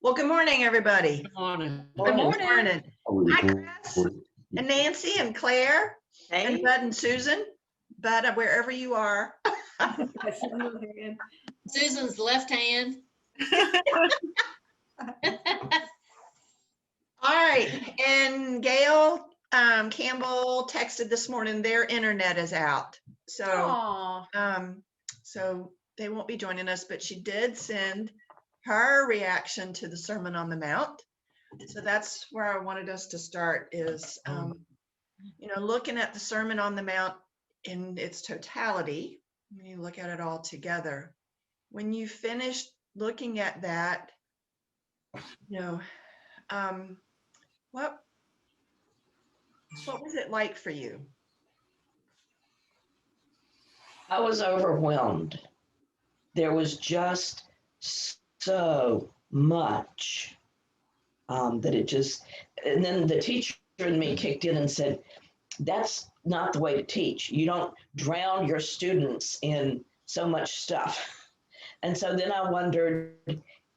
Well, good morning, everybody. Good morning. Good morning. Hi, Chris and Nancy and Claire and Bud and Susan. Bud, wherever you are. Susan's left hand. All right, and Gail Campbell texted this morning their internet is out. So so they won't be joining us, but she did send her reaction to the Sermon on the Mount. So that's where I wanted us to start is, looking at the Sermon on the Mount in its totality, when you look at it all together. When you finish looking at that, what was it like for you? I was overwhelmed. There was just so much that it just, and then the teacher in me kicked in and said, that's not the way to teach. You don't drown your students in so much stuff. And so then I wondered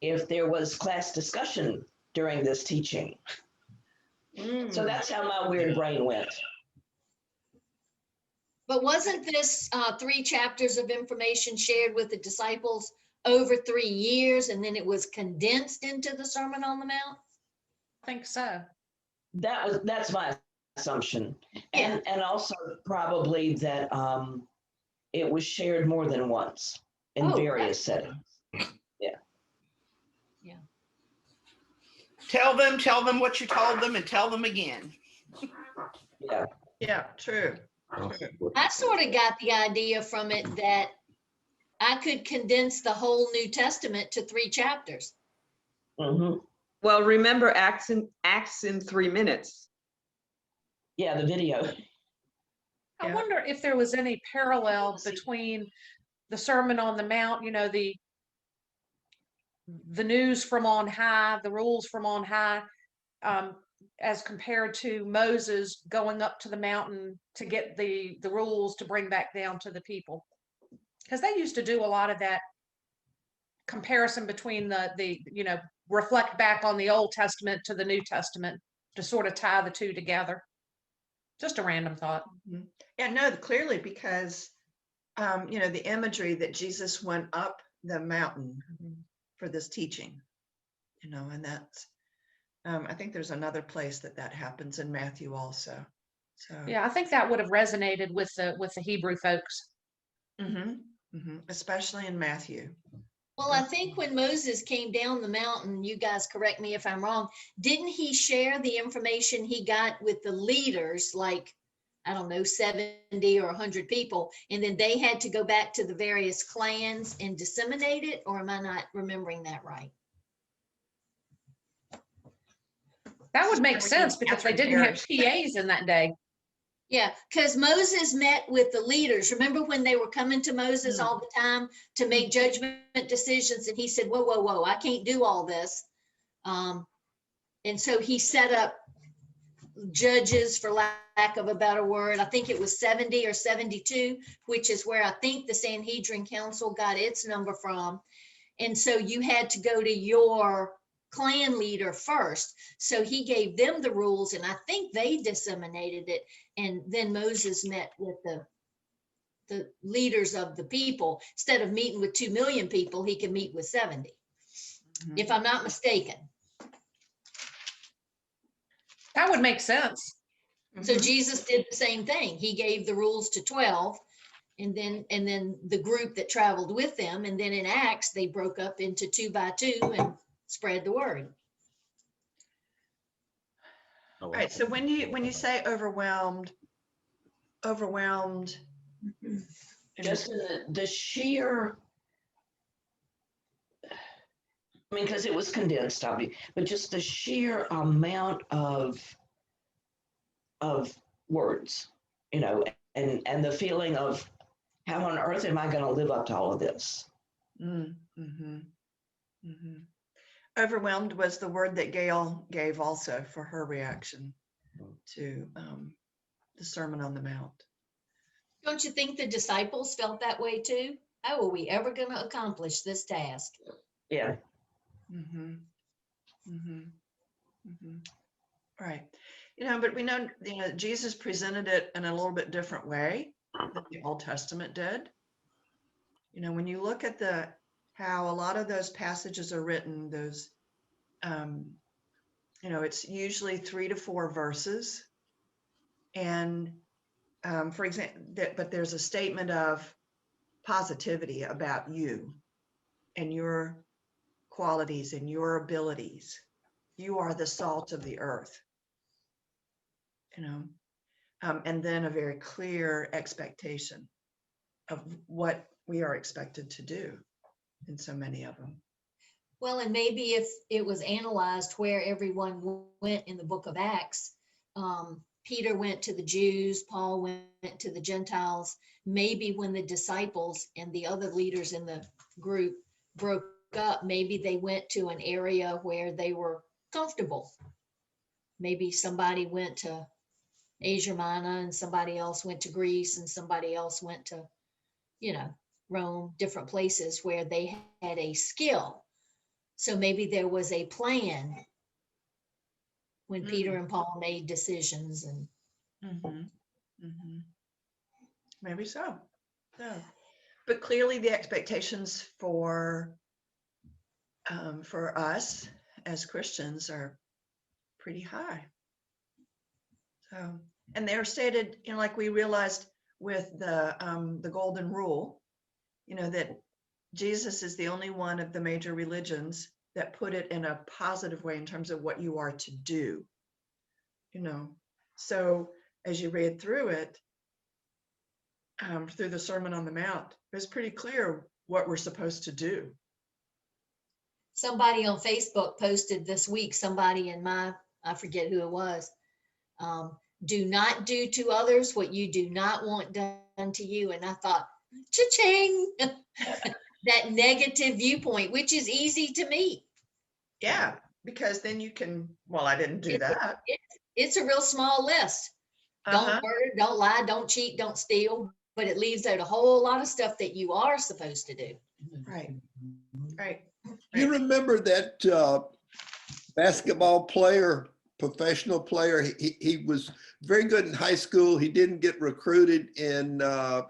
if there was class discussion during this teaching. So that's how my weird brain went. But wasn't this 3 chapters of information shared with the disciples over 3 years, and then it was condensed into the Sermon on the Mount? I think so. That's my assumption. Yeah. And also probably that it was shared more than once in various settings. Tell them what you told them and tell them again. Yeah, true. I sort of got the idea from it that I could condense the whole New Testament to 3 chapters. Mm-hmm. Well, remember Acts in 3 minutes. Yeah, the video. I wonder if there was any parallel between the Sermon on the Mount, the news from on high, the rules from on high, as compared to Moses going up to the mountain to get the rules to bring back down to the people. Because they used to do a lot of that comparison between the reflect back on the Old Testament to the New Testament to sort of tie the two together. Just a random thought. Yeah, no, clearly because, the imagery that Jesus went up the mountain for this teaching, and that's, I think there's another place that happens in Matthew also. So yeah, I think that would have resonated with the Hebrew folks. Especially in Matthew. Well, I think when Moses came down the mountain, you guys correct me if I'm wrong, didn't he share the information he got with the leaders, like, I don't know, 70 or 100 people, and then they had to go back to the various clans and disseminate it? Or am I not remembering that right? That would make sense because they didn't have PAs in that day. Yeah, because Moses met with the leaders. Remember when they were coming to Moses all the time to make judgment decisions, and he said, whoa, whoa, whoa, I can't do all this. And so he set up judges, for lack of a better word. I think it was 70 or 72, which is where I think the Sanhedrin Council got its number from. And so you had to go to your clan leader first. So he gave them the rules, and I think they disseminated it. And then Moses met with the leaders of the people. Instead of meeting with 2 million people, he could meet with 70, if I'm not mistaken. That would make sense. So Jesus did the same thing. He gave the rules to 12, and then the group that traveled with them. And then in Acts, they broke up into 2 by 2 and spread the word. All right. So when you say overwhelmed, Just the sheer, I mean, because it was condensed, obviously, but just the sheer amount of words, and the feeling of how on earth am I going to live up to all of this? Overwhelmed was the word that Gail gave also for her reaction to the Sermon on the Mount. Don't you think the disciples felt that way too? How are we ever going to accomplish this task? Yeah. Mhm. Mhm. Right. But we know, Jesus presented it in a little bit different way than the Old Testament did. When you look at how a lot of those passages are written, those, it's usually 3 to 4 verses. And for example, but there's a statement of positivity about you and your qualities and your abilities. You are the salt of the earth, and then a very clear expectation of what we are expected to do in so many of them. Well, and maybe if it was analyzed where everyone went in the book of Acts, Peter went to the Jews, Paul went to the Gentiles. Maybe when the disciples and the other leaders in the group broke up, maybe they went to an area where they were comfortable. Maybe somebody went to Asia Minor and somebody else went to Greece and somebody else went to, Rome, different places where they had a skill. So maybe there was a plan when Peter and Paul made decisions and Maybe so. Yeah. But clearly the expectations for us as Christians are pretty high. So, and they're stated, like we realized with the golden rule, that Jesus is the only one of the major religions that put it in a positive way in terms of what you are to do. So as you read through it, through the Sermon on the Mount, it's pretty clear what we're supposed to do. somebody on Facebook posted this week, somebody I forget who it was, do not do to others what you do not want done to you. And I thought, cha-ching, that negative viewpoint, which is easy to meet. Yeah, because then you can, I didn't do that. It's a real small list. Don't murder, don't lie, don't cheat, don't steal, but it leaves out a whole lot of stuff that you are supposed to do. Right. Right. You remember that basketball player, professional player? He was very good in high school. He didn't get recruited in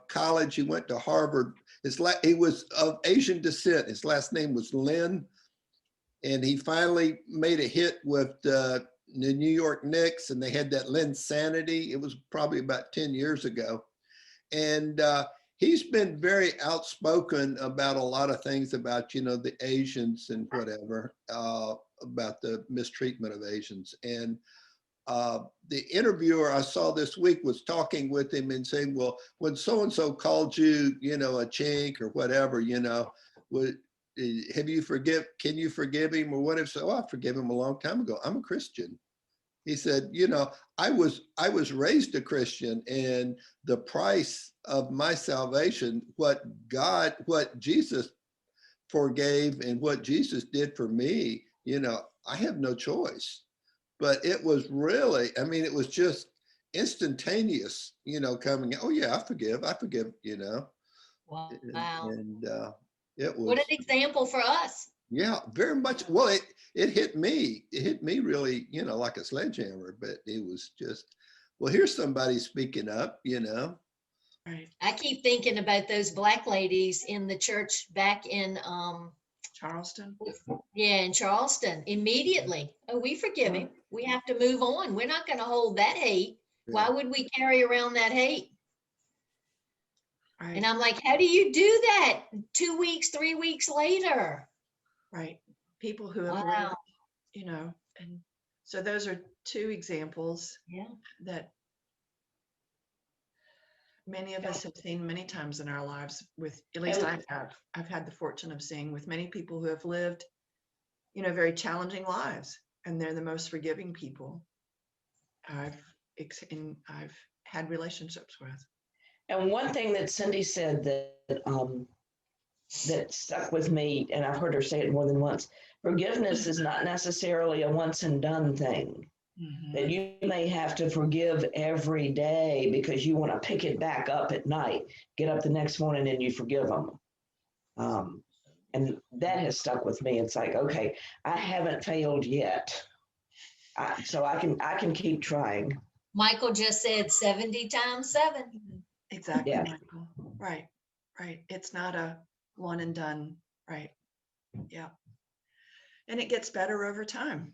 college. He went to Harvard. He was of Asian descent. His last name was Lin. And he finally made a hit with the New York Knicks, and they had that Linsanity. It was probably about 10 years ago. And he's been very outspoken about a lot of things about, the Asians and whatever, about the mistreatment of Asians. And the interviewer I saw this week was talking with him and saying, well, when so-and-so called you, a chink or whatever, can you forgive him or what if so? I forgive him a long time ago. I'm a Christian. He said, I was raised a Christian, and the price of my salvation, what Jesus forgave and what Jesus did for me, I have no choice. But it was really, it was just instantaneous, coming, oh yeah, I forgive, Wow. And it was. What an example for us. Yeah, very much. Well, it hit me. It hit me really, like a sledgehammer, but it was just, well, here's somebody speaking up, Right. I keep thinking about those Black ladies in the church back in Charleston. Yeah, in Charleston. Immediately, oh, we forgive him. We have to move on. We're not going to hold that hate. Why would we carry around that hate? Right. And I'm like, how do you do that 2 weeks, 3 weeks later? Right. People who have lived, and so those are two examples that many of us have seen many times in our lives with, at least I've had the fortune of seeing with many people who have lived, very challenging lives, and they're the most forgiving people I've had relationships with. And one thing that Cindy said that stuck with me, and I've heard her say it more than once, forgiveness is not necessarily a once and done thing. Mm-hmm. That you may have to forgive every day because you want to pick it back up at night, get up the next morning and you forgive them. And that has stuck with me. It's like, okay, I haven't failed yet. So I can keep trying. Michael just said 70 times 7. Exactly, Yeah. Michael. Right, right. It's not a one and done, right? Yeah. And it gets better over time.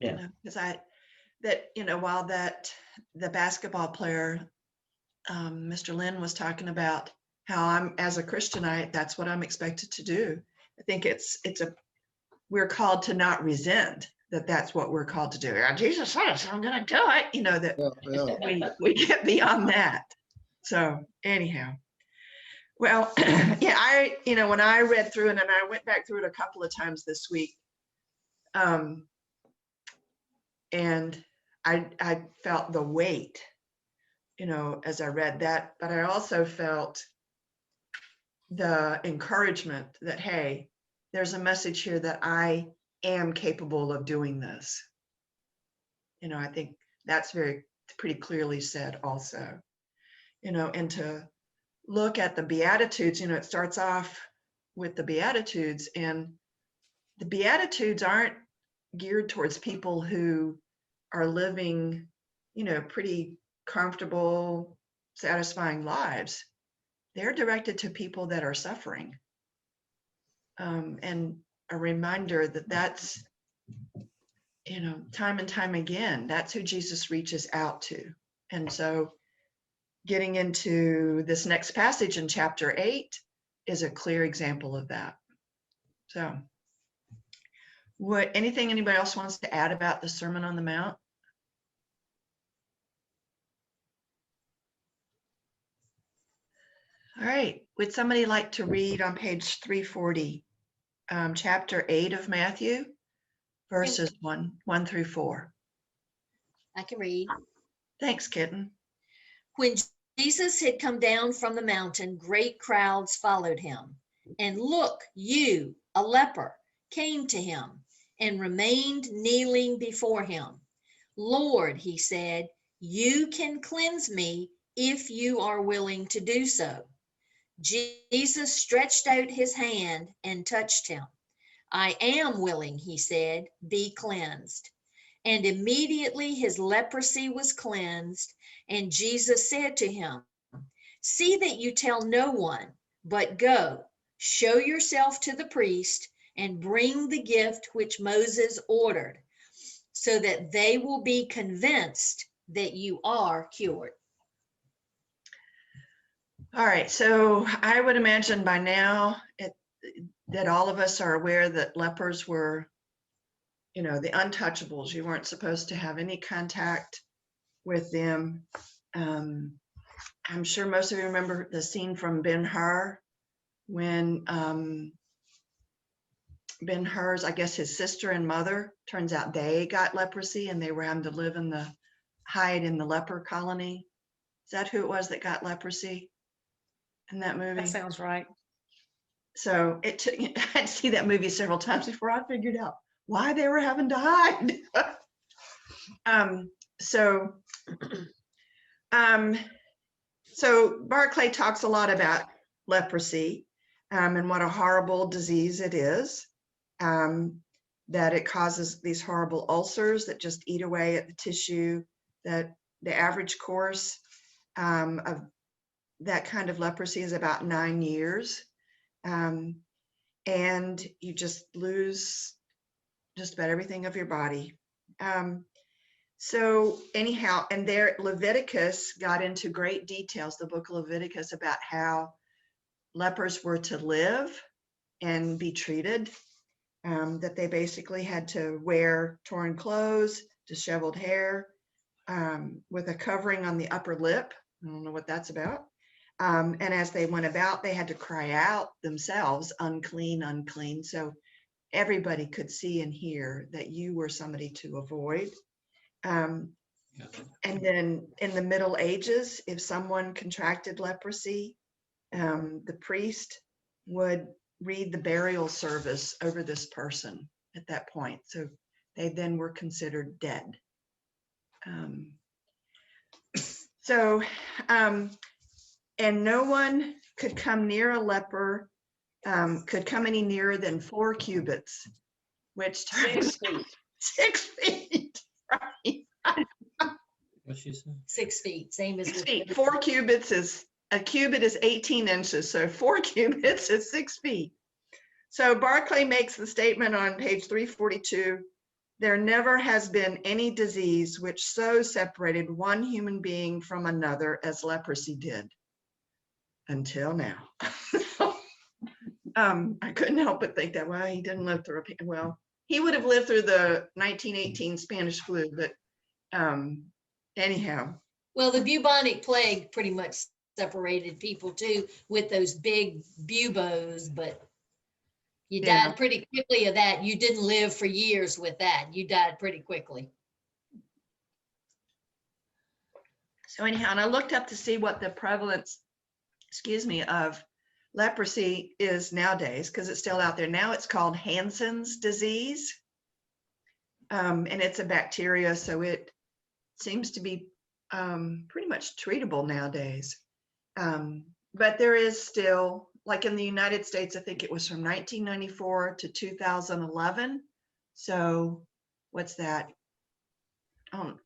Yeah. Because while the basketball player, Mr. Lynn was talking about how I'm, as a Christianite, that's what I'm expected to do. I think we're called to not resent that that's what we're called to do. Yeah, Jesus said it, so I'm going to do it. That Yeah, yeah. we get beyond that. So anyhow, well, yeah, when I read through it, and I went back through it a couple of times this week, and I felt the weight, as I read that, but I also felt the encouragement that, hey, there's a message here that I am capable of doing this. I think that's pretty clearly said also, and to look at the Beatitudes, it starts off with the Beatitudes, and the Beatitudes aren't geared towards people who are living, pretty comfortable, satisfying lives. They're directed to people that are suffering. And a reminder that that's, time and time again, that's who Jesus reaches out to. And so getting into this next passage in chapter 8 is a clear example of that. So anything anybody else wants to add about the Sermon on the Mount? All right, would somebody like to read on page 340, chapter 8 of Matthew, verses 1 through 4? I can read. Thanks, Kitten. When Jesus had come down from the mountain, great crowds followed him. And look, a leper, came to him and remained kneeling before him. Lord, he said, you can cleanse me if you are willing to do so. Jesus stretched out his hand and touched him. I am willing, he said, be cleansed. And immediately his leprosy was cleansed. And Jesus said to him, see that you tell no one, but go, show yourself to the priest and bring the gift which Moses ordered, so that they will be convinced that you are cured. All right, so I would imagine by now that all of us are aware that lepers were, the untouchables. You weren't supposed to have any contact with them. I'm sure most of you remember the scene from Ben-Hur when Ben-Hur's, I guess his sister and mother, turns out they got leprosy and they were having to hide in the leper colony. Is that who it was that got leprosy in that movie? That sounds right. So I had to see that movie several times before I figured out why they were having to hide. So Barclay talks a lot about leprosy and what a horrible disease it is, that it causes these horrible ulcers that just eat away at the tissue, that the average course of that kind of leprosy is about 9 years. And you just lose just about everything of your body. So anyhow, and there Leviticus got into great details, the book of Leviticus, about how lepers were to live and be treated, that they basically had to wear torn clothes, disheveled hair, with a covering on the upper lip. I don't know what that's about. And as they went about, they had to cry out themselves, unclean, unclean. So everybody could see and hear that you were somebody to avoid. And then in the Middle Ages, if someone contracted leprosy, the priest would read the burial service over this person at that point. So they then were considered dead. And no one could come near a leper could come any nearer than 4 cubits, which 6 feet. 6 feet. Right. What'd she say? 6 feet, same as 6 with. feet. 4 cubits is, a cubit is 18 inches. So 4 cubits is 6 feet. So Barclay makes the statement on page 342, there never has been any disease which so separated one human being from another as leprosy did until now. I couldn't help but think that, well, he didn't live through well, he would have lived through the 1918 Spanish flu, but anyhow. Well, the bubonic plague pretty much separated people too with those big buboes, but you Yeah. died pretty quickly of that. You didn't live for years with that. You died pretty quickly. So anyhow, and I looked up to see what the prevalence, of leprosy is nowadays, because it's still out there. Now it's called Hansen's disease. And it's a bacteria, so it seems to be pretty much treatable nowadays. But there is still, like in the United States, I think it was from 1994 to 2011. So what's that?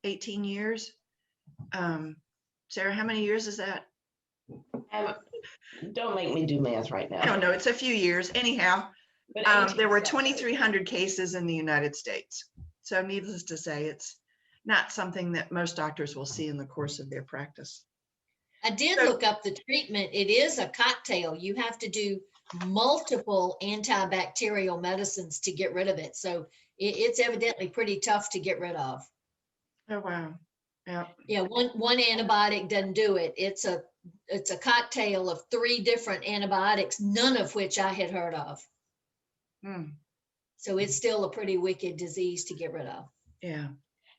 18 years. Sarah, how many years is that? Don't make me do math right now. I don't know. It's a few years. Anyhow, But there were 1870. 2,300 cases in the United States. So needless to say, it's not something that most doctors will see in the course of their practice. I did So- look up the treatment. It is a cocktail. You have to do multiple antibacterial medicines to get rid of it. So it's evidently pretty tough to get rid of. Oh, wow. Yeah. Yeah, one antibiotic doesn't do it. It's a cocktail of 3 different antibiotics, none of which I had heard of. Hmm. So it's still a pretty wicked disease to get rid of. Yeah.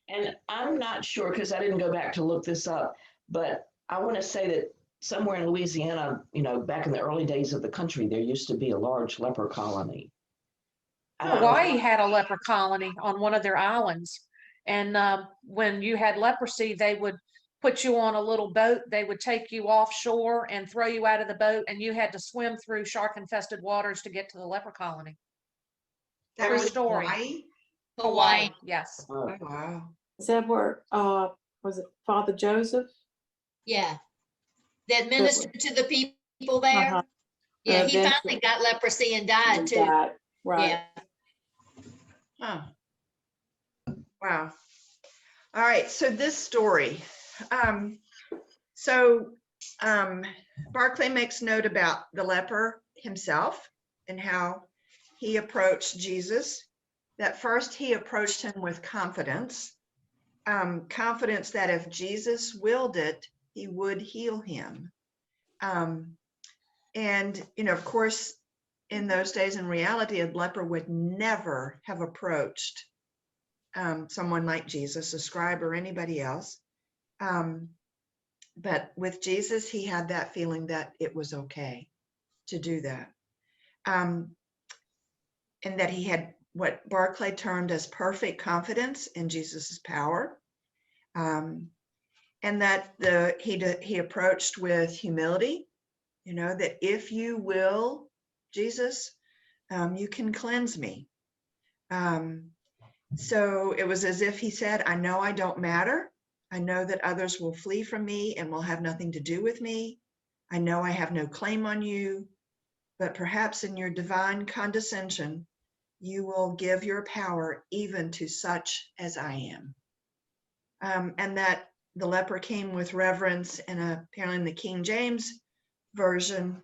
And I'm not sure, because I didn't go back to look this up, but I want to say that somewhere in Louisiana, back in the early days of the country, there used to be a large leper colony. Hawaii had a leper colony on one of their islands. And when you had leprosy, they would put you on a little boat. They would take you offshore and throw you out of the boat, and you had to swim through shark-infested waters to get to the leper colony. That True was story. Hawaii? Hawaii. Yes. Oh, Oh, wow. Is that where, was it Father Joseph? Yeah. That ministered to the people there. Uh-huh. Yeah, he Vincent. finally got leprosy and died too. Died, right. Yeah. Huh. Wow. All right. So this story. Barclay makes note about the leper himself and how he approached Jesus. That first he approached him with confidence. Confidence that if Jesus willed it, he would heal him. And, of course, in those days, in reality, a leper would never have approached someone like Jesus, a scribe or anybody else. But with Jesus, he had that feeling that it was okay to do that. And that he had what Barclay termed as perfect confidence in Jesus's power. And that he approached with humility, that if you will, Jesus, you can cleanse me. So it was as if he said, I know I don't matter. I know that others will flee from me and will have nothing to do with me. I know I have no claim on you, but perhaps in your divine condescension, you will give your power even to such as I am. And that the leper came with reverence, and apparently in the King James version,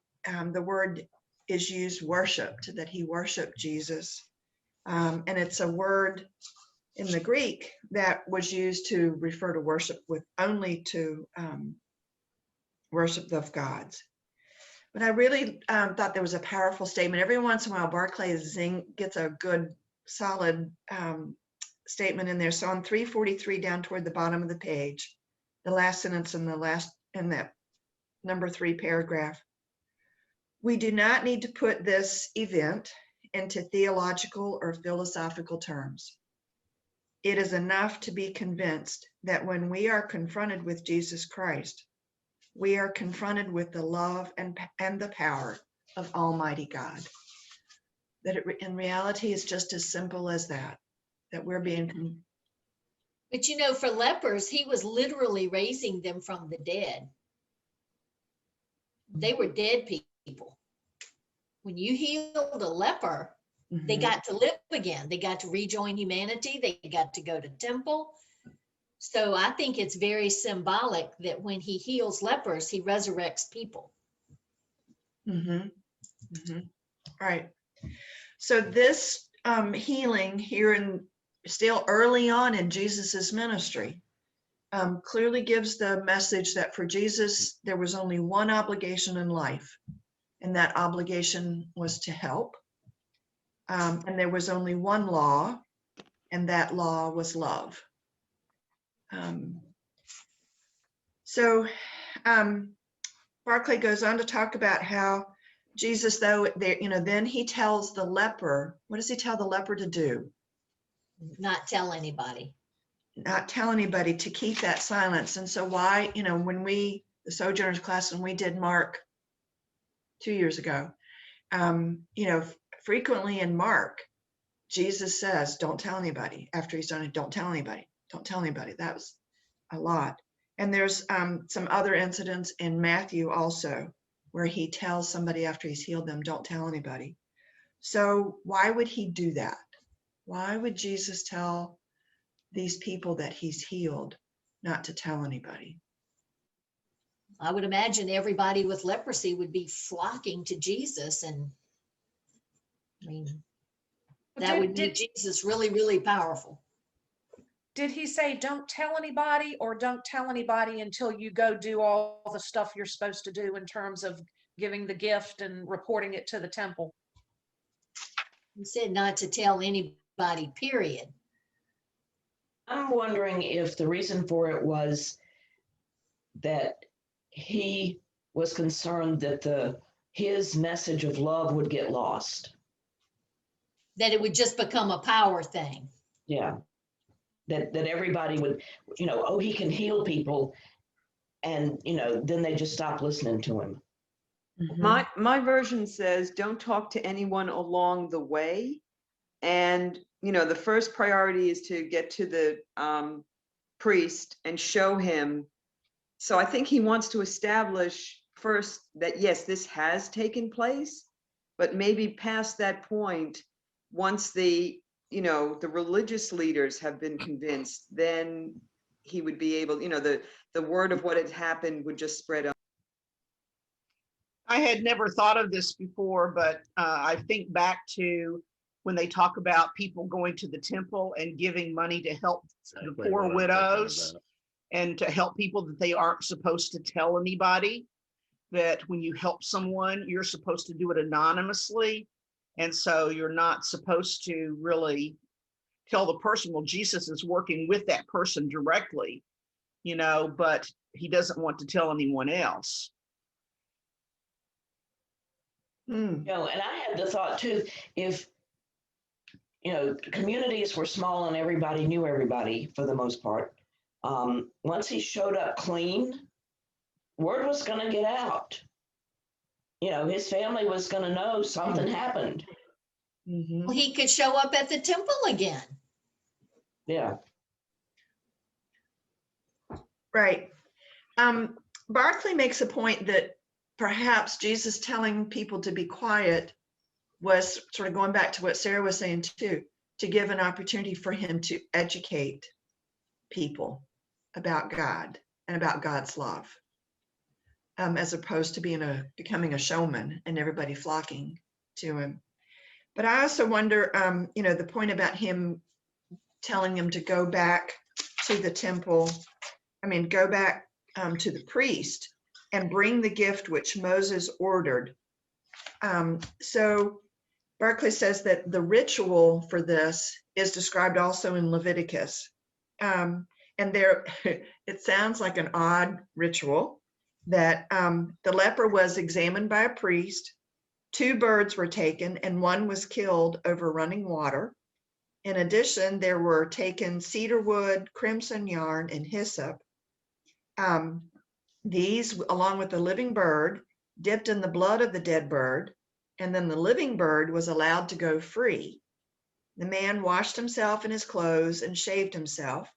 the word is used worshiped, that he worshiped Jesus. And it's a word in the Greek that was used to refer to worship with only to worship of gods. But I really thought there was a powerful statement. Every once in a while, Barclay gets a good, solid statement in there. So on 343 down toward the bottom of the page, the last sentence in that number 3 paragraph, we do not need to put this event into theological or philosophical terms. It is enough to be convinced that when we are confronted with Jesus Christ, we are confronted with the love and the power of Almighty God. That in reality is just as simple as that we're being. But you know, for lepers, he was literally raising them from the dead. They were dead people. When you healed a leper, they got to live again. They got to rejoin humanity. They got to go to temple. So I think it's very symbolic that when he heals lepers, he resurrects people. Right. So this healing here in still early on in Jesus's ministry clearly gives the message that for Jesus, there was only one obligation in life, and that obligation was to help. And there was only one law, and that law was love. So Barclay goes on to talk about how Jesus, though, then he tells the leper, what does he tell the leper to do? Not tell anybody. Not tell anybody, to keep that silence. And so why, when the Sojourners class, when we did Mark 2 years ago, frequently in Mark, Jesus says, don't tell anybody. After he's done it, don't tell anybody. Don't tell anybody. That was a lot. And there's some other incidents in Matthew also, where he tells somebody after he's healed them, don't tell anybody. So why would he do that? Why would Jesus tell these people that he's healed not to tell anybody? I would imagine everybody with leprosy would be flocking to Jesus, and I mean, that would make Jesus really, really powerful. Did he say, don't tell anybody, or don't tell anybody until you go do all the stuff you're supposed to do in terms of giving the gift and reporting it to the temple? He said not to tell anybody, period. I'm wondering if the reason for it was that he was concerned that his message of love would get lost. That it would just become a power thing. Yeah. That everybody would, oh, he can heal people. And, then they just stop listening to him. My version says, don't talk to anyone along the way. And, the first priority is to get to the priest and show him. So I think he wants to establish first that, yes, this has taken place, but maybe past that point, once the religious leaders have been convinced, then he would be able, the word of what had happened would just spread on. I had never thought of this before, but I think back to when they talk about people going to the temple and giving money to help the poor widows and to help people that they aren't supposed to tell anybody, that when you help someone, you're supposed to do it anonymously. And so you're not supposed to really tell the person, well, Jesus is working with that person directly, but he doesn't want to tell anyone else. And I had the thought too, if, communities were small and everybody knew everybody for the most part, once he showed up clean, word was going to get out. His family was going to know something happened. Well, he could show up at the temple again. Yeah. Right. Barclay makes a point that perhaps Jesus telling people to be quiet was sort of going back to what Sarah was saying too, to give an opportunity for him to educate people about God and about God's love, as opposed to becoming a showman and everybody flocking to him. But I also wonder, the point about him telling them to go back to the temple, go back to the priest and bring the gift which Moses ordered. So Barclay says that the ritual for this is described also in Leviticus. And there, it sounds like an odd ritual that the leper was examined by a priest, 2 birds were taken, and 1 was killed over running water. In addition, there were taken cedar wood, crimson yarn, and hyssop. These, along with the living bird, dipped in the blood of the dead bird, and then the living bird was allowed to go free. The man washed himself in his clothes and shaved himself.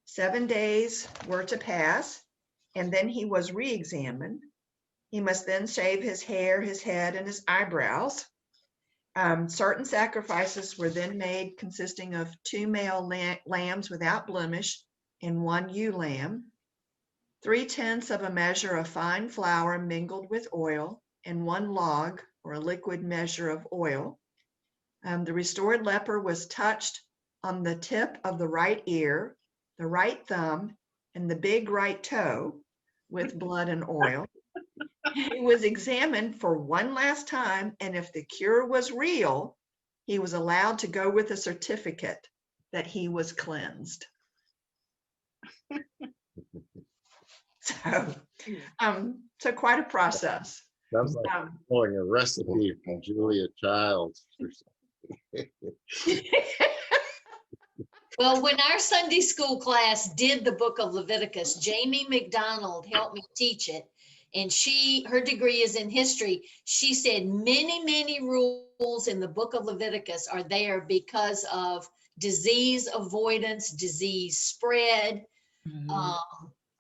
7 days were to pass, and then he was re-examined. He must then shave his hair, his head, and his eyebrows. Certain sacrifices were then made, consisting of 2 male lambs without blemish and 1 ewe lamb, 3/10 of a measure of fine flour mingled with oil, and 1 log or a liquid measure of oil. The restored leper was touched on the tip of the right ear, the right thumb, and the big right toe with blood and oil. He was examined for one last time, and if the cure was real, he was allowed to go with a certificate that he was cleansed. So quite a process. Sounds like pulling a recipe from Julia Childs or something. Well, when our Sunday school class did the book of Leviticus, Jamie McDonald helped me teach it. And her degree is in history. She said many rules in the book of Leviticus are there because of disease avoidance, disease spread,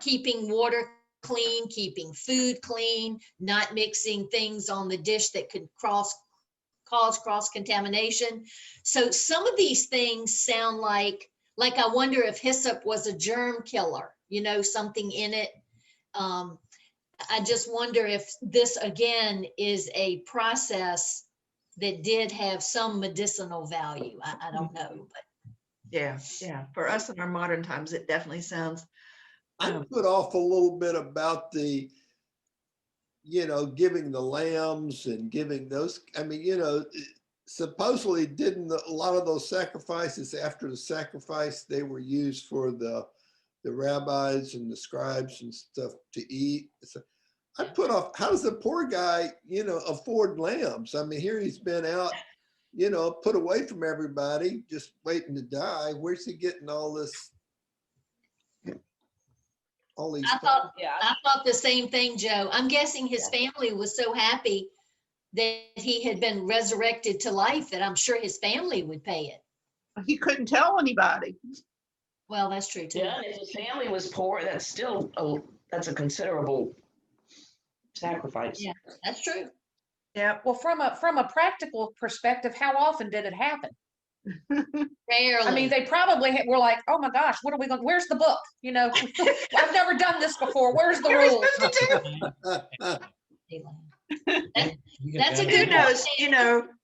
keeping water clean, keeping food clean, not mixing things on the dish that could cause cross-contamination. So some of these things sound like I wonder if hyssop was a germ killer, something in it. I just wonder if this again is a process that did have some medicinal value. I don't know, but Yeah. For us in our modern times, it definitely sounds. I put off a little bit about the, giving the lambs and giving those. I mean, supposedly didn't a lot of those sacrifices after the sacrifice, they were used for the rabbis and the scribes and stuff to eat. So I put off, how does the poor guy, afford lambs? I mean, here he's been out, put away from everybody, just waiting to die. Where's he getting all this? All these. I thought the same thing, Joe. I'm guessing his family was so happy that he had been resurrected to life that I'm sure his family would pay it. He couldn't tell anybody. Well, that's true too. Yeah, and if his family was poor, that's still that's a considerable sacrifice. Yeah, that's true. Yeah. Well, from a practical perspective, how often did it happen? Rarely. I mean, they probably were like, "Oh my gosh, what are we going? Where's the book? I've never done this before. Where's the rules?" That's a Who good knows?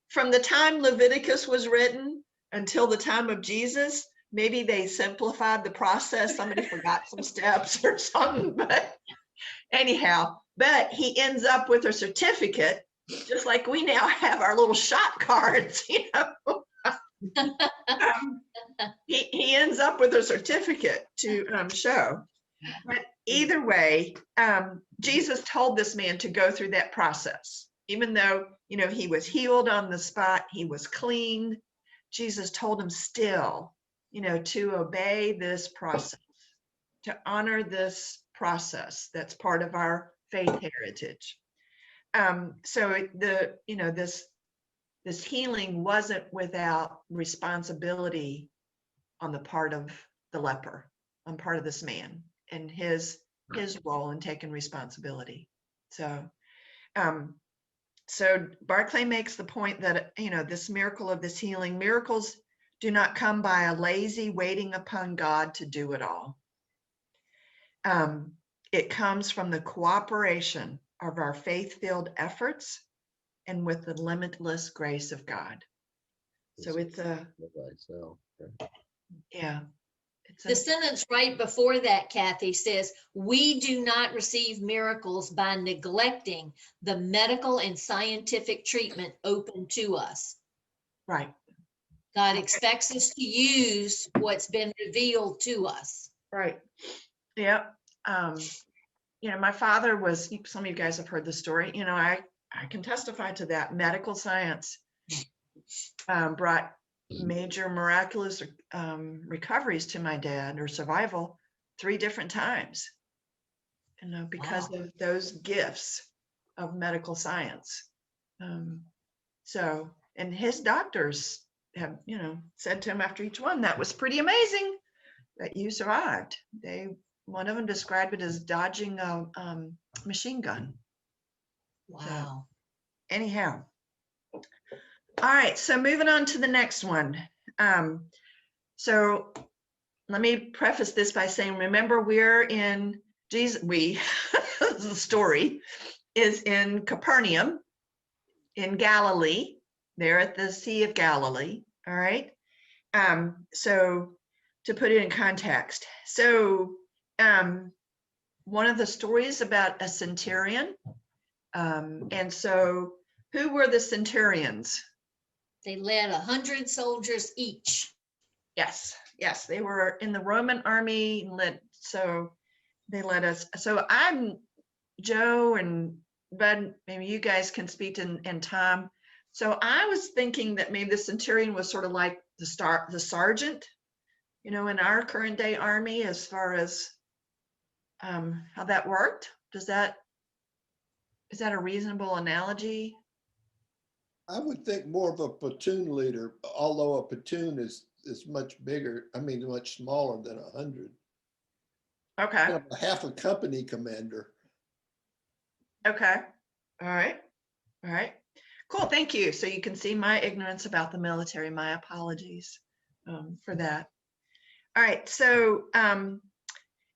From the time Leviticus was written until the time of Jesus, maybe they simplified the process. Somebody forgot some steps or something. But anyhow, he ends up with a certificate, just like we now have our little shot cards. He ends up with a certificate to show. But either way, Jesus told this man to go through that process. Even though, he was healed on the spot, he was cleaned, Jesus told him still, to obey this process, to honor this process that's part of our faith heritage. So this healing wasn't without responsibility on the part of the leper, on part of this man, and his role in taking responsibility. So Barclay makes the point that this miracle of this healing, miracles do not come by a lazy waiting upon God to do it all. It comes from the cooperation of our faith-filled efforts and with the limitless grace of God. So it's the sentence right before that, Kathy, says, "We do not receive miracles by neglecting the medical and scientific treatment open to us." Right. God expects us to use what's been revealed to us. Right. Yeah. My father was, some of you guys have heard the story, I can testify to that. Medical science brought major miraculous recoveries to my dad, or survival, 3 different times, because of those gifts of medical science. So, and his doctors have, said to him after each one, that was pretty amazing that you survived. One of them described it as dodging a machine gun. Wow. Anyhow. All right, so moving on to the next one. So let me preface this by saying, remember, we're in Jesus, the story is in Capernaum in Galilee, there at the Sea of Galilee. All right. So to put it in context, so one of the stories about a centurion. And so who were the centurions? They led 100 soldiers each. Yes, they were in the Roman army. So they led us. So I'm Joe and Bud, maybe you guys can speak in Tom. So I was thinking that maybe the centurion was sort of like the sergeant, in our current day army, as far as how that worked. Is that a reasonable analogy? I would think more of a platoon leader, although a platoon is much bigger. I mean, much smaller than 100. Okay. Kind of a half a company commander. Okay. All right. Cool. Thank you. So you can see my ignorance about the military. My apologies for that. All right. So, and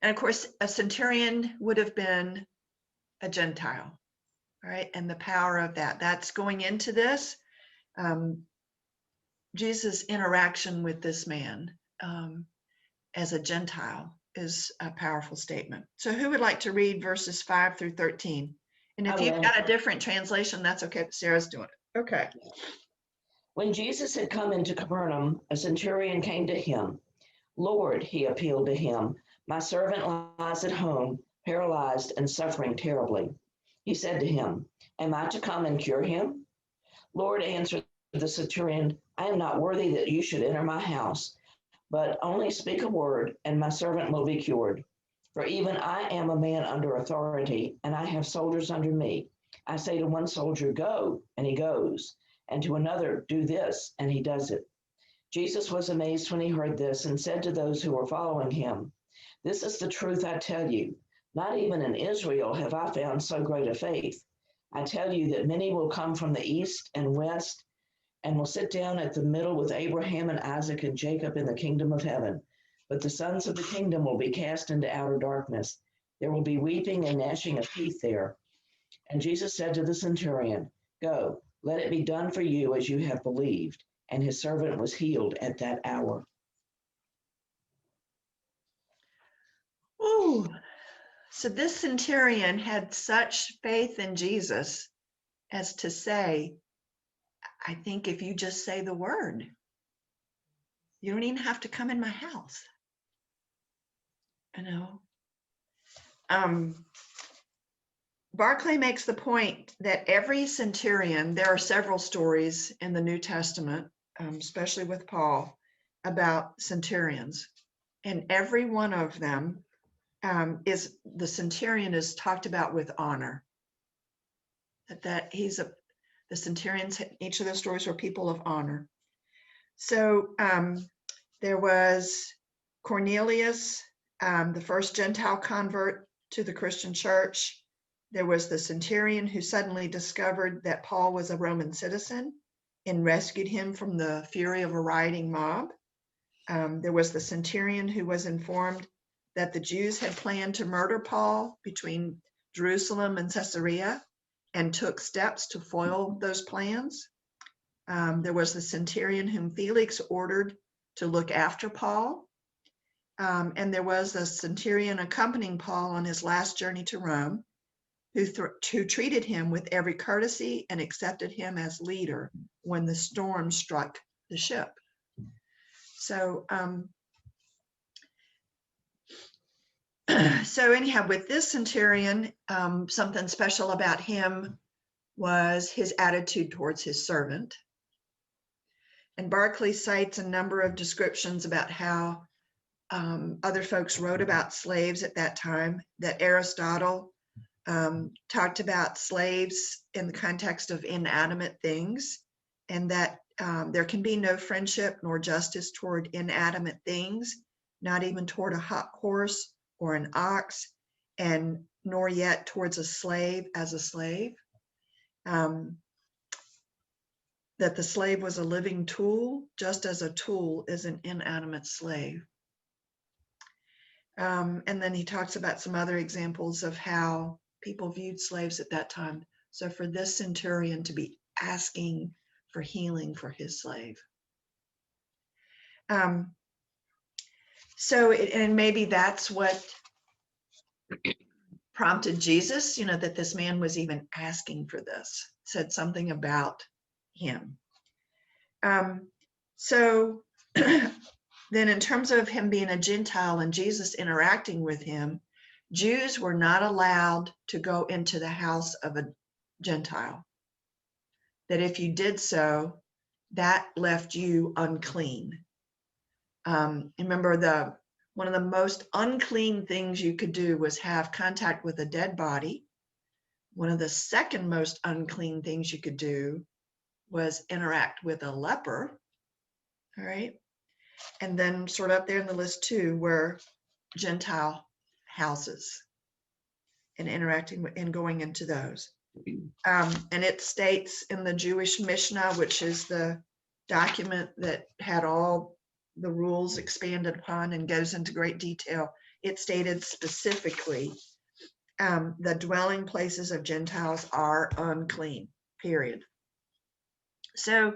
of course, a centurion would have been a Gentile. All right. And the power of that's going into this. Jesus' interaction with this man as a Gentile is a powerful statement. So who would like to read verses 5 through 13? And if you've got a different translation, that's okay. Sarah's doing it. Okay. When Jesus had come into Capernaum, a centurion came to him. Lord, he appealed to him, my servant lies at home, paralyzed and suffering terribly. He said to him, am I to come and cure him? Lord, answered the centurion, I am not worthy that you should enter my house, but only speak a word, and my servant will be cured. For even I am a man under authority, and I have soldiers under me. I say to one soldier, go, and he goes, and to another, do this, and he does it. Jesus was amazed when he heard this and said to those who were following him, this is the truth I tell you. Not even in Israel have I found so great a faith. I tell you that many will come from the east and west and will sit down at the middle with Abraham and Isaac and Jacob in the kingdom of heaven. But the sons of the kingdom will be cast into outer darkness. There will be weeping and gnashing of teeth there. And Jesus said to the centurion, go, let it be done for you as you have believed. And his servant was healed at that hour. Ooh. So this centurion had such faith in Jesus as to say, I think if you just say the word, you don't even have to come in my house. Barclay makes the point that every centurion, there are several stories in the New Testament, especially with Paul, about centurions. And every one of them the centurion is talked about with honor. That he's the centurions, each of those stories were people of honor. So there was Cornelius, the first Gentile convert to the Christian church. There was the centurion who suddenly discovered that Paul was a Roman citizen and rescued him from the fury of a rioting mob. There was the centurion who was informed that the Jews had planned to murder Paul between Jerusalem and Caesarea and took steps to foil those plans. There was the centurion whom Felix ordered to look after Paul. And there was the centurion accompanying Paul on his last journey to Rome, who treated him with every courtesy and accepted him as leader when the storm struck the ship. So, so anyhow, with this centurion, something special about him was his attitude towards his servant. And Barclay cites a number of descriptions about how other folks wrote about slaves at that time, that Aristotle talked about slaves in the context of inanimate things. and that there can be no friendship nor justice toward inanimate things, not even toward a horse or an ox, and nor yet towards a slave as a slave. That the slave was a living tool, just as a tool is an inanimate slave. And then he talks about some other examples of how people viewed slaves at that time. So for this centurion to be asking for healing for his slave. And maybe that's what prompted Jesus, that this man was even asking for this, said something about him. So then in terms of him being a Gentile and Jesus interacting with him, Jews were not allowed to go into the house of a Gentile. That if you did so, that left you unclean. Remember, one of the most unclean things you could do was have contact with a dead body. One of the second most unclean things you could do was interact with a leper. All right. And then sort of up there in the list too were Gentile houses and interacting with and going into those. And it states in the Jewish Mishnah, which is the document that had all the rules expanded upon and goes into great detail, it stated specifically the dwelling places of Gentiles are unclean, period. So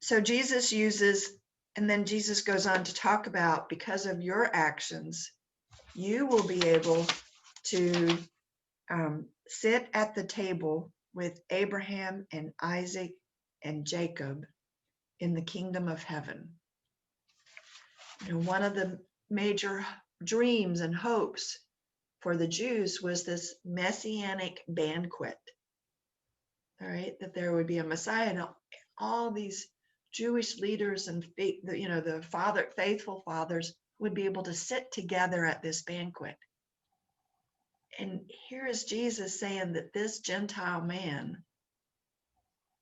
so Jesus uses, and then Jesus goes on to talk about, because of your actions, you will be able to sit at the table with Abraham and Isaac and Jacob in the kingdom of heaven. One of the major dreams and hopes for the Jews was this Messianic banquet. All right, that there would be a Messiah, and all these Jewish leaders and the faithful fathers would be able to sit together at this banquet. And here is Jesus saying that this Gentile man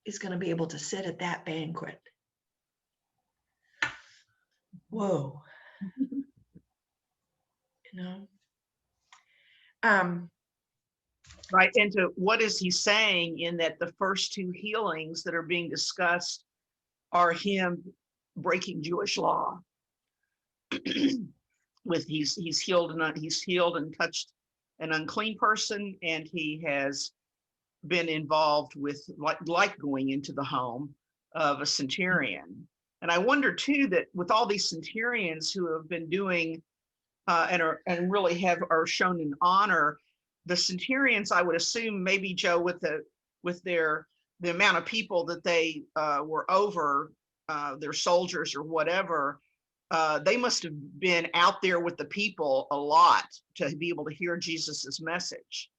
is going to be able to sit at that banquet. Whoa. Right. And what is he saying in that the first two healings that are being discussed are him breaking Jewish law? With he's healed and touched an unclean person, and he has been involved with like going into the home of a centurion. And I wonder too that with all these centurions who have been doing and really are shown in honor, the centurions, I would assume, maybe Joe, with the amount of people that they were over, their soldiers or whatever, they must have been out there with the people a lot to be able to hear Jesus's message.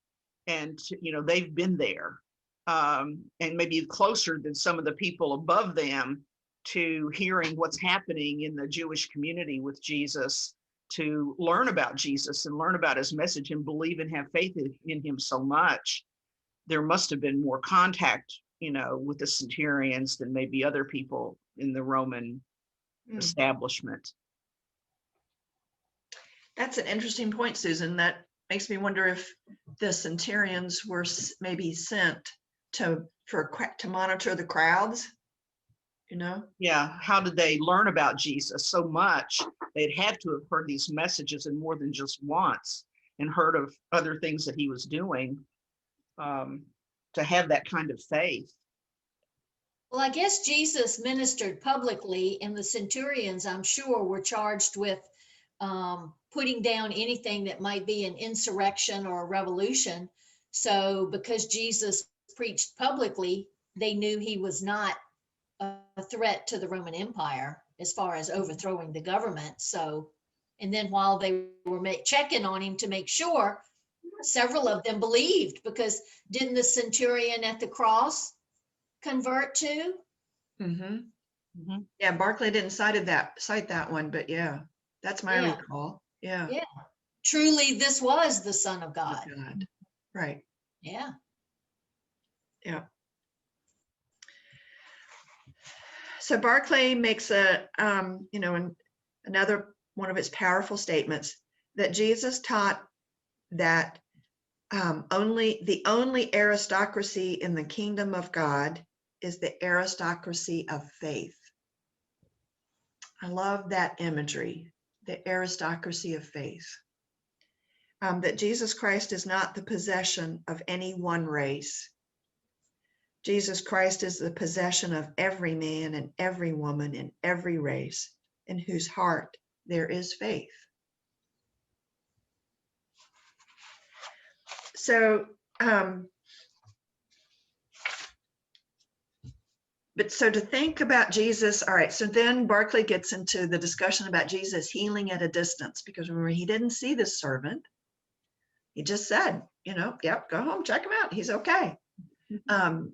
And they've been there, and maybe closer than some of the people above them to hearing what's happening in the Jewish community with Jesus, to learn about Jesus and learn about his message and believe and have faith in him so much. There must have been more contact, with the centurions than maybe other people in the Roman establishment. That's an interesting point, Susan. That makes me wonder if the centurions were maybe sent to monitor the crowds. Yeah. How did they learn about Jesus so much? They'd have to have heard these messages and more than just once, and heard of other things that he was doing, to have that kind of faith. Well, I guess Jesus ministered publicly, and the centurions, I'm sure, were charged with putting down anything that might be an insurrection or a revolution. So because Jesus preached publicly, they knew he was not a threat to the Roman Empire as far as overthrowing the government. So, and then while they were checking on him to make sure, several of them believed, because didn't the centurion at the cross convert too? Yeah, Barclay didn't cite that one, but yeah, that's my recall. Yeah. Truly, this was the Son of God. Right. Yeah. Yeah. So Barclay makes another one of its powerful statements that Jesus taught that the only aristocracy in the kingdom of God is the aristocracy of faith. I love that imagery, the aristocracy of faith. That Jesus Christ is not the possession of any one race. Jesus Christ is the possession of every man and every woman in every race in whose heart there is faith. So, so to think about Jesus, all right, so then Barclay gets into the discussion about Jesus healing at a distance, because remember, he didn't see this servant. He just said, yep, go home, check him out. He's okay.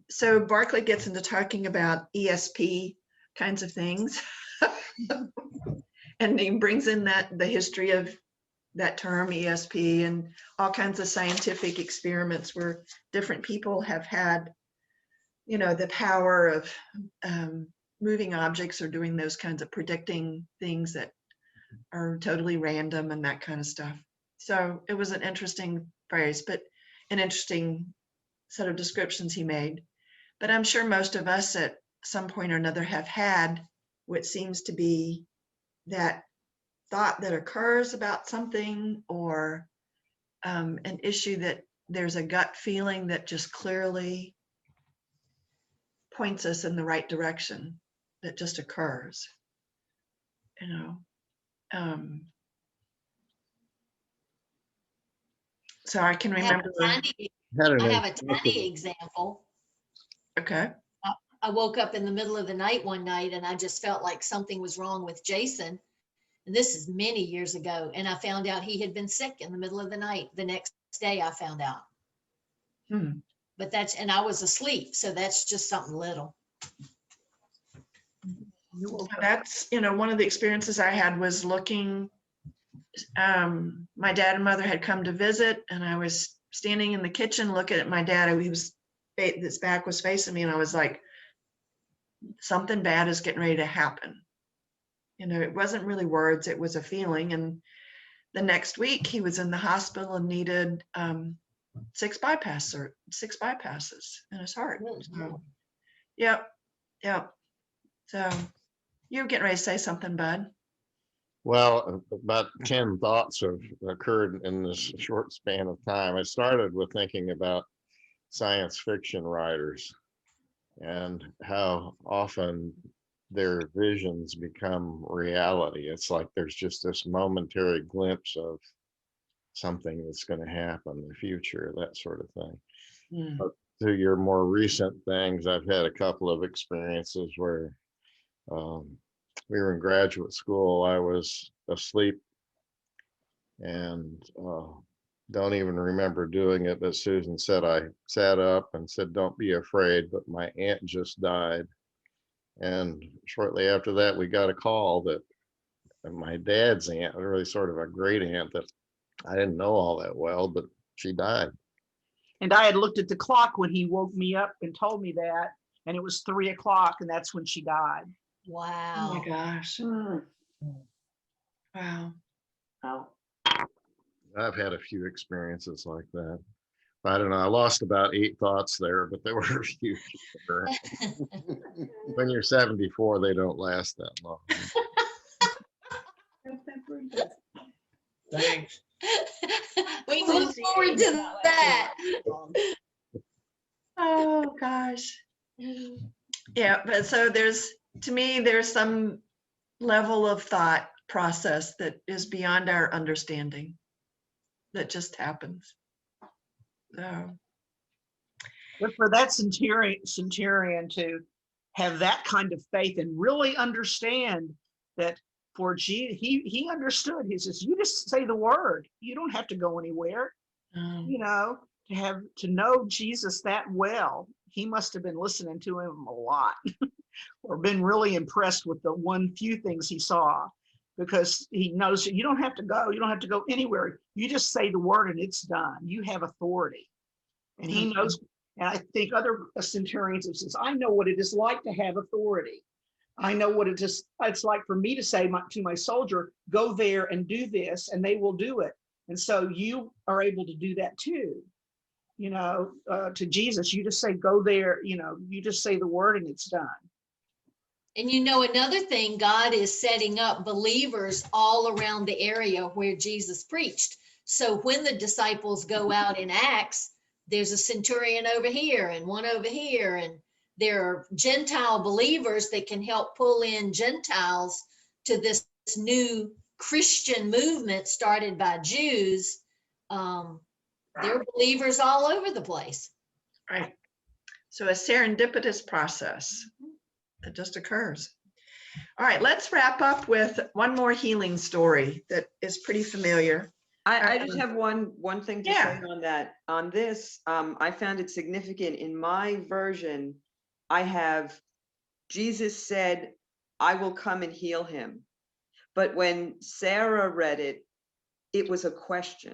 So Barclay gets into talking about ESP kinds of things. And he brings in the history of that term ESP and all kinds of scientific experiments where different people have had, the power of moving objects or doing those kinds of predicting things that are totally random and that kind of stuff. So it was an interesting phrase, but an interesting set of descriptions he made. But I'm sure most of us at some point or another have had what seems to be that thought that occurs about something, or an issue that there's a gut feeling that just clearly points us in the right direction, that just occurs. So I can remember. I have a tiny example. Okay. I woke up in the middle of the night one night and I just felt like something was wrong with Jason. And this is many years ago. And I found out he had been sick in the middle of the night. The next day I found out. But and I was asleep. So that's just something little. That's, one of the experiences I had was looking, my dad and mother had come to visit, and I was standing in the kitchen looking at my dad. His back was facing me, and I was like, something bad is getting ready to happen. It wasn't really words, it was a feeling. And the next week he was in the hospital and needed 6 bypasses in his heart. So, yep. So you were getting ready to say something, Bud. Well, about 10 thoughts have occurred in this short span of time. I started with thinking about science fiction writers and how often their visions become reality. It's like there's just this momentary glimpse of something that's going to happen in the future, that sort of thing. But to your more recent things, I've had a couple of experiences where we were in graduate school. I was asleep and don't even remember doing it, but Susan said I sat up and said, "Don't be afraid," but my aunt just died. And shortly after that, we got a call that my dad's aunt, really sort of a great aunt that I didn't know all that well, but she died. And I had looked at the clock when he woke me up and told me that, and it was 3 o'clock, and that's when she died. Wow. Oh my gosh. Wow. Oh. I've had a few experiences like that. I don't know. I lost about 8 thoughts there, but there were a few. When you're 74, they don't last that long. Thanks. We look forward to that. Oh gosh. Yeah, but so to me, there's some level of thought process that is beyond our understanding that just happens. So. But for that centurion to have that kind of faith and really understand that for Jesus, he understood. He says, "You just say the word. You don't have to go anywhere." To know Jesus that well, he must have been listening to him a lot or been really impressed with the few things he saw, because he knows that you don't have to go. You don't have to go anywhere. You just say the word and it's done. You have authority. And he knows, and I think other centurions, it says, I know what it is like to have authority. I know what it's like for me to say to my soldier, go there and do this, and they will do it. And so you are able to do that too. You know, to Jesus, you just say, go there, you know, you just say the word and it's done. And you know, another thing, God is setting up believers all around the area where Jesus preached. So when the disciples go out in Acts, there's a centurion over here and one over here, and there are Gentile believers that can help pull in Gentiles to this new Christian movement started by Jews. There are believers all over the place. Right. So a serendipitous process that just occurs. All right, let's wrap up with one more healing story that is pretty familiar. I just have one thing to Yeah. say on that. On this, I found it significant. In my version, I have Jesus said, I will come and heal him. But when Sarah read it, it was a question.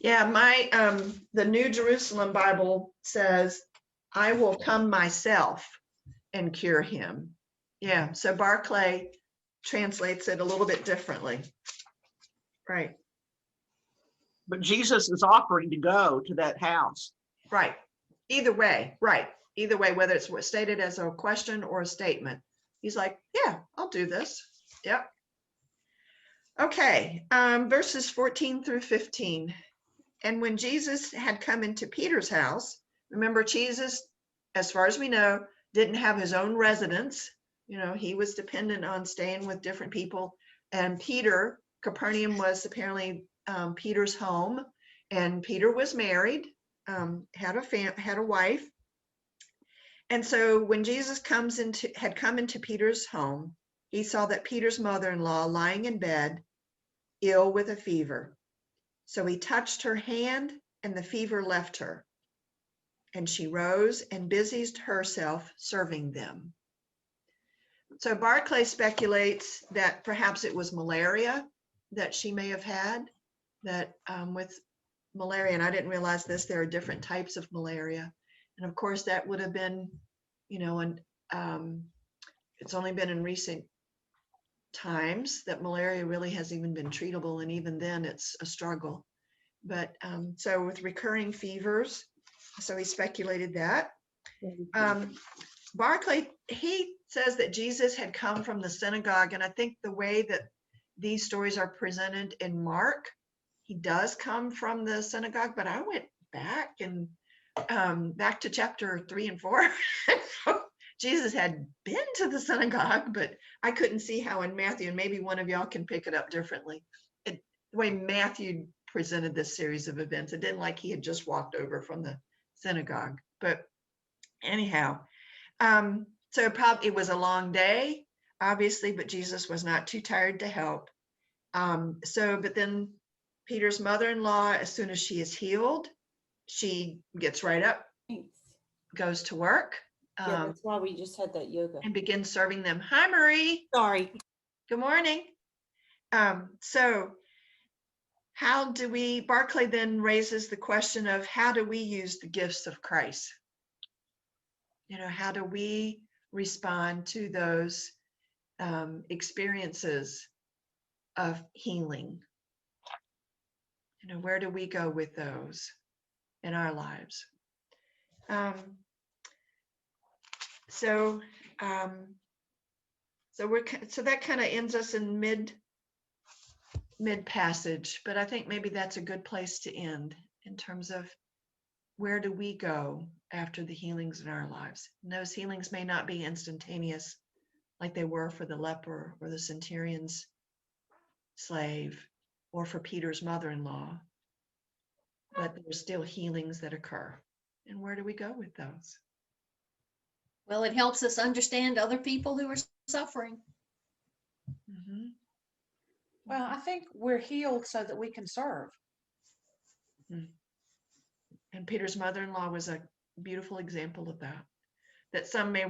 Yeah, my the New Jerusalem Bible says, I will come myself and cure him. Yeah, so Barclay translates it a little bit differently. Right, But Jesus is offering to go to that house. right. Either way, right. Either way, whether it's stated as a question or a statement. He's like, yeah, I'll do this. Yep. Okay, verses 14 through 15. And when Jesus had come into Peter's house, remember Jesus, as far as we know, didn't have his own residence. You know, he was dependent on staying with different people. And Peter, Capernaum was apparently Peter's home. And Peter was married, had a wife. And so when Jesus had come into Peter's home, he saw that Peter's mother-in-law lying in bed, ill with a fever. So he touched her hand, and the fever left her. And she rose and busied herself serving them. So Barclay speculates that perhaps it was malaria that she may have had, that with malaria, and I didn't realize this, there are different types of malaria. And of course, that would have been, you know, and it's only been in recent times that malaria really has even been treatable, and even then it's a struggle. But so with recurring fevers, so he speculated that. Barclay, he says that Jesus had come from the synagogue, and I think the way that these stories are presented in Mark, he does come from the synagogue, but I went back and back to chapter 3 and 4. Jesus had been to the synagogue, but I couldn't see how in Matthew, and maybe one of y'all can pick it up differently. The way Matthew presented this series of events, it didn't like he had just walked over from the synagogue. But anyhow, so probably it was a long day, obviously, but Jesus was not too tired to help. But then Peter's mother-in-law, as soon as she is healed, she gets right up, Thanks. goes to work, Yeah, that's why we just had that yoga. and begins serving them. Hi, Marie. Sorry. Good morning. So how do we, Barclay then raises the question of how do we use the gifts of Christ? You know, how do we respond to those experiences of healing? You know, where do we go with those in our lives? So that kind of ends us in mid passage, but I think maybe that's a good place to end in terms of where do we go after the healings in our lives. And those healings may not be instantaneous like they were for the leper or the centurion's slave or for Peter's mother-in-law, but there's still healings that occur. And where do we go with those? Well, it helps us understand other people who are suffering. Mm-hmm. Well, I think we're healed so that we can serve. And Peter's mother-in-law was a beautiful example of that. That some may,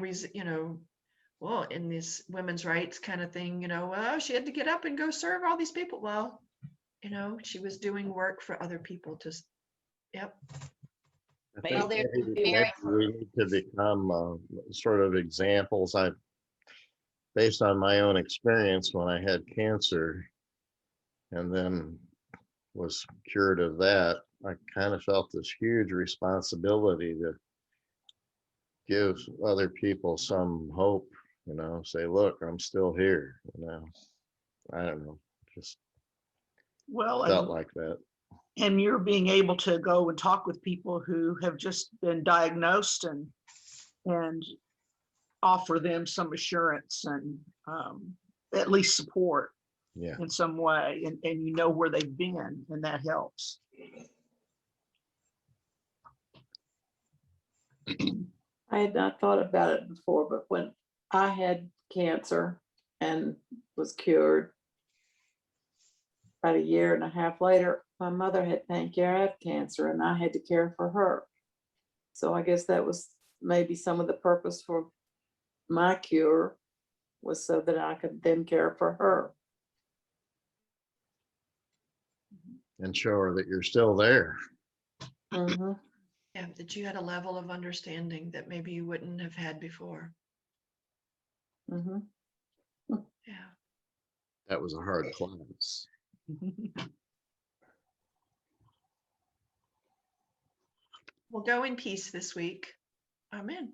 well, in this women's rights kind of thing, well, she had to get up and go serve all these people. Well, she was doing work for other people. Yep. I Maybe- think Well, they're maybe very- we need to become sort of examples. Based on my own experience when I had cancer and then was cured of that, I kind of felt this huge responsibility to give other people some hope, say, look, I'm still here, I don't know, just Well, felt like that. and you're being able to go and talk with people who have just been diagnosed and offer them some assurance and at least support Yeah. in some way, and you know where they've been, and that helps. I had not thought about it before, but when I had cancer and was cured, about a year and a half later, my mother had pancreatic cancer and I had to care for her. So I guess that was maybe some of the purpose for my cure, was so that I could then care for her. And show her that you're still there. Mhm. Yeah, that you had a level of understanding that maybe you wouldn't have had before. Mhm. Yeah. That was a hard class. Well, go in peace this week. Amen.